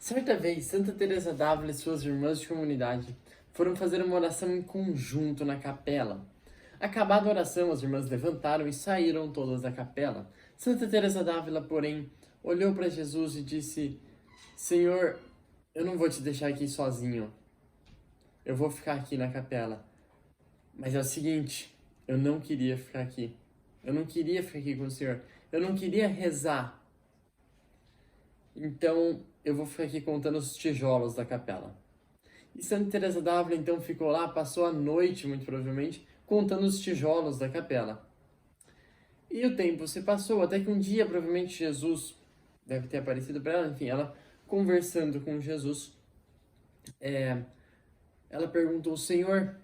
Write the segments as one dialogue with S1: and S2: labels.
S1: Certa vez, Santa Teresa d'Ávila e suas irmãs de comunidade foram fazer uma oração em conjunto na capela. Acabada a oração, as irmãs levantaram e saíram todas da capela. Santa Teresa d'Ávila, porém, olhou para Jesus e disse: Senhor, eu não vou te deixar aqui sozinho. Eu vou ficar aqui na capela. Mas é o seguinte, eu não queria ficar aqui. Eu não queria ficar aqui com o Senhor. Eu não queria rezar. Então, eu vou ficar aqui contando os tijolos da capela. E Santa Teresa d'Ávila então ficou lá, passou a noite, muito provavelmente, contando os tijolos da capela. E o tempo se passou, até que um dia, provavelmente, Jesus deve ter aparecido para ela, enfim, ela conversando com Jesus, ela perguntou: Senhor,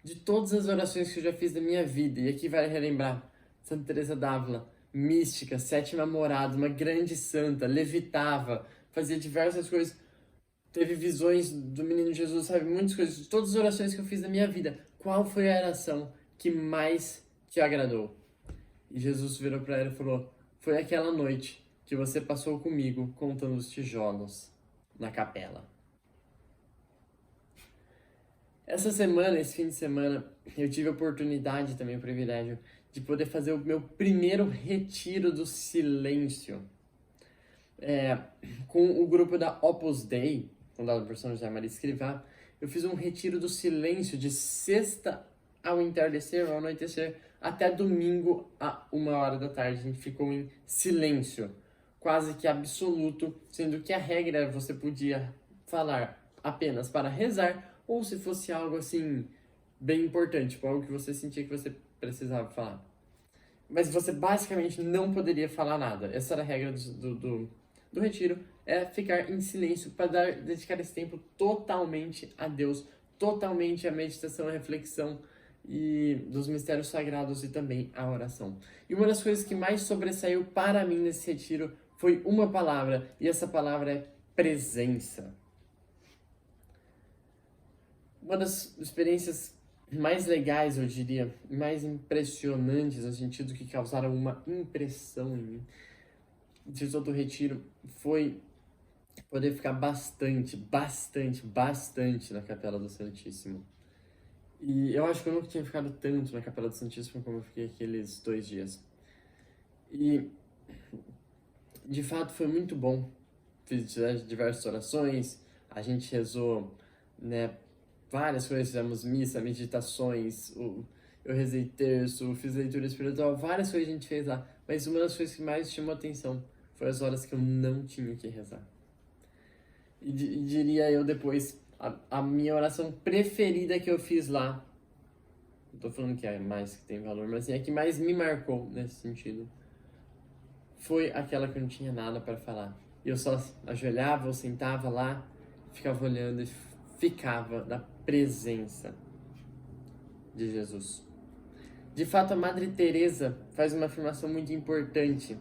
S1: de todas as orações que eu já fiz na minha vida, e aqui vai relembrar, Santa Teresa d'Ávila, mística, sétima morada, uma grande santa, levitava, fazia diversas coisas, teve visões do menino Jesus, sabe, muitas coisas, de todas as orações que eu fiz na minha vida, qual foi a oração que mais te agradou? E Jesus virou para ela e falou: foi aquela noite que você passou comigo contando os tijolos na capela. Essa semana, esse fim de semana, eu tive a oportunidade também, o privilégio, de poder fazer o meu primeiro retiro do silêncio. Com o grupo da Opus Dei, fundado por São José Maria Escrivá, eu fiz um retiro do silêncio de sexta ao entardecer, ao anoitecer, até domingo a 1 hora da tarde. A gente ficou em silêncio, quase que absoluto, sendo que a regra era você podia falar apenas para rezar, ou se fosse algo assim, bem importante, tipo algo que você sentia que você precisava falar. Mas você basicamente não poderia falar nada. Essa era a regra do retiro, é ficar em silêncio para dedicar esse tempo totalmente a Deus, totalmente à meditação, à reflexão e dos mistérios sagrados e também à oração. E uma das coisas que mais sobressaiu para mim nesse retiro foi uma palavra, e essa palavra é presença. Uma das experiências mais legais, eu diria, mais impressionantes, no sentido que causaram uma impressão em mim, de todo o retiro, foi poder ficar bastante na Capela do Santíssimo. E eu acho que eu nunca tinha ficado tanto na Capela do Santíssimo como eu fiquei aqueles 2 dias. E, de fato, foi muito bom. Fiz diversas orações, a gente rezou, né, várias coisas, fizemos missa, meditações, eu rezei terço, fiz leitura espiritual, várias coisas a gente fez lá. Mas uma das coisas que mais chamou atenção foi as horas que eu não tinha que rezar. E diria eu depois, a minha oração preferida que eu fiz lá, não tô falando que é mais que tem valor, mas assim, é que mais me marcou nesse sentido, foi aquela que eu não tinha nada para falar. E eu só ajoelhava ou sentava lá, ficava olhando e ficava na presença de Jesus. De fato, a Madre Teresa faz uma afirmação muito importante.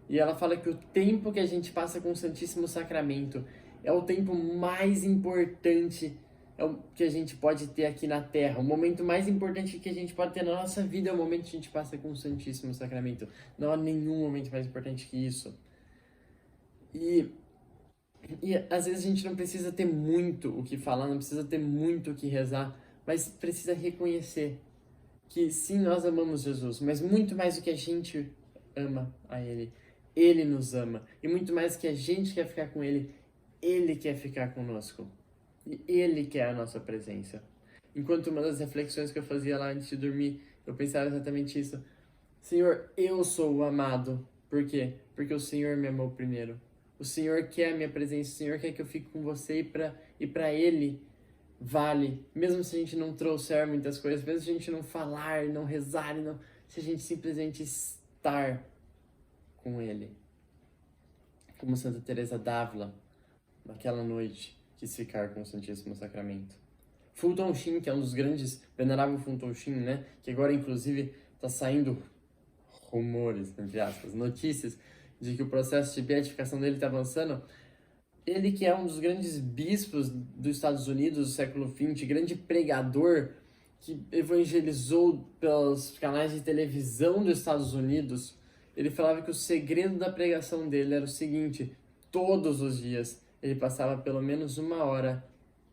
S1: E ela fala que o tempo que a gente passa com o Santíssimo Sacramento é o tempo mais importante que a gente pode ter aqui na Terra. O momento mais importante que a gente pode ter na nossa vida é o momento que a gente passa com o Santíssimo Sacramento. Não há nenhum momento mais importante que isso. E às vezes a gente não precisa ter muito o que falar, não precisa ter muito o que rezar, mas precisa reconhecer que sim, nós amamos Jesus, mas muito mais do que a gente ama a Ele, Ele nos ama. E muito mais do que a gente quer ficar com Ele, Ele quer ficar conosco. E Ele quer a nossa presença. Enquanto uma das reflexões que eu fazia lá antes de dormir, eu pensava exatamente isso. Senhor, eu sou o amado. Por quê? Porque o Senhor me amou primeiro. O Senhor quer a minha presença, o Senhor quer que eu fique com você e para Ele vale. Mesmo se a gente não trouxer muitas coisas, mesmo se a gente não falar, não rezar, não, se a gente simplesmente estar com Ele. Como Santa Teresa d'Ávila, naquela noite, quis ficar com o Santíssimo Sacramento. Fulton Sheen, que é um dos grandes, venerável Fulton Sheen, né? Que agora, inclusive, está saindo rumores, entre aspas, notícias de que o processo de beatificação dele está avançando. Ele que é um dos grandes bispos dos Estados Unidos do século XX, grande pregador que evangelizou pelos canais de televisão dos Estados Unidos, ele falava que o segredo da pregação dele era o seguinte: todos os dias, ele passava pelo menos 1 hora,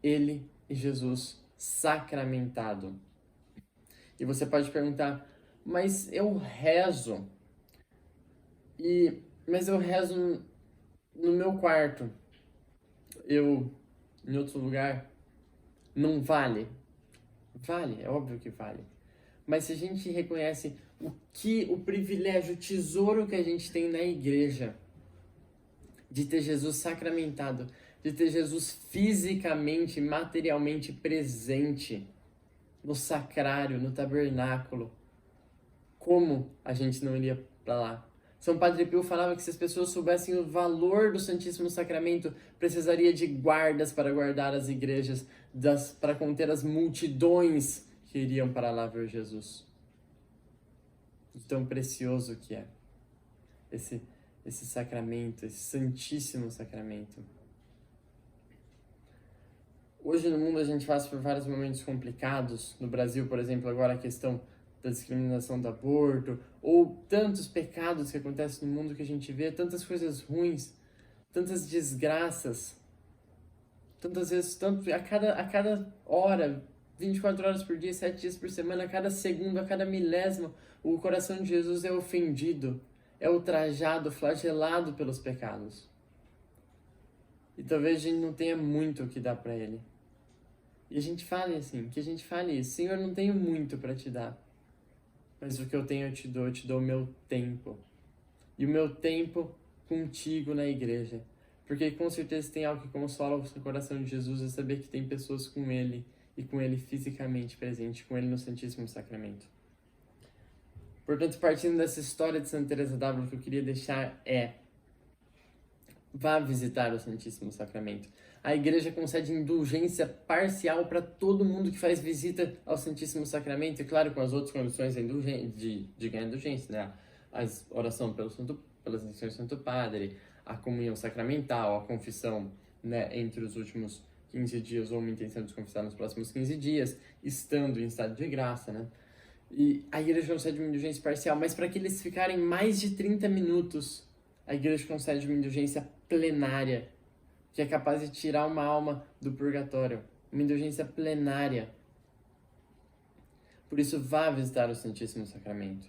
S1: ele e Jesus, sacramentado. E você pode perguntar, mas eu rezo, mas eu rezo no meu quarto, eu em outro lugar, não vale? Vale, é óbvio que vale. Mas se a gente reconhece o privilégio, o tesouro que a gente tem na igreja, de ter Jesus sacramentado, de ter Jesus fisicamente, materialmente presente no sacrário, no tabernáculo, como a gente não iria para lá? São Padre Pio falava que se as pessoas soubessem o valor do Santíssimo Sacramento, precisaria de guardas para guardar as igrejas, para conter as multidões que iriam para lá ver Jesus. De tão precioso que é esse sacramento, esse Santíssimo Sacramento. Hoje no mundo a gente passa por vários momentos complicados. No Brasil, por exemplo, agora a questão da discriminação do aborto, ou tantos pecados que acontecem no mundo que a gente vê, tantas coisas ruins, tantas desgraças, tantas vezes, a cada hora, 24 horas por dia, 7 dias por semana, a cada segundo, a cada milésimo, o coração de Jesus é ofendido, é ultrajado, flagelado pelos pecados. E talvez a gente não tenha muito o que dar para ele. E a gente fale assim, que a gente fale isso, Senhor, não tenho muito para te dar, mas o que eu tenho eu te dou o meu tempo. E o meu tempo contigo na igreja. Porque com certeza tem algo que consola o seu coração de Jesus, é saber que tem pessoas com ele, e com ele fisicamente presente, com ele no Santíssimo Sacramento. Portanto, partindo dessa história de Santa Teresa d'Ávila, o que eu queria deixar é: vá visitar o Santíssimo Sacramento. A igreja concede indulgência parcial para todo mundo que faz visita ao Santíssimo Sacramento, e claro, com as outras condições de ganhar indulgência, né? A oração pelas intenções do Santo Padre, a comunhão sacramental, a confissão, né, entre os últimos 15 dias, ou uma intenção de se confessar nos próximos 15 dias, estando em estado de graça, né? E a igreja concede uma indulgência parcial, mas para que eles ficarem mais de 30 minutos, a igreja concede uma indulgência plenária, que é capaz de tirar uma alma do purgatório. Uma indulgência plenária. Por isso, vá visitar o Santíssimo Sacramento.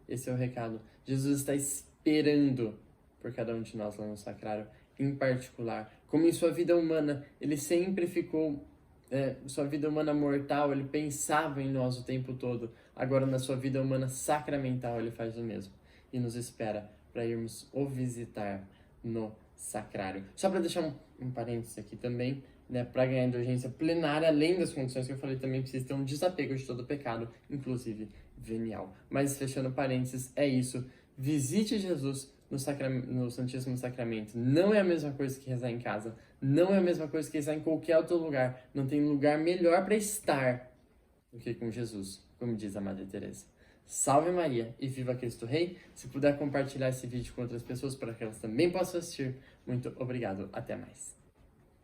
S1: Esse é o recado. Jesus está esperando por cada um de nós lá no sacrário, em particular. Como em sua vida humana, ele sempre ficou... sua vida humana mortal, ele pensava em nós o tempo todo. Agora, na sua vida humana sacramental, ele faz o mesmo. E nos espera para irmos o visitar no sacrário. Só para deixar um parênteses aqui também, né, para ganhar indulgência plenária, além das condições que eu falei, também precisa ter um desapego de todo pecado, inclusive venial. Mas fechando parênteses, é isso. Visite Jesus no Santíssimo Sacramento. Não é a mesma coisa que rezar em casa. Não é a mesma coisa que rezar em qualquer outro lugar. Não tem lugar melhor para estar do que com Jesus, como diz a Madre Teresa. Salve Maria e viva Cristo Rei. Se puder compartilhar esse vídeo com outras pessoas para que elas também possam assistir, muito obrigado. Até mais.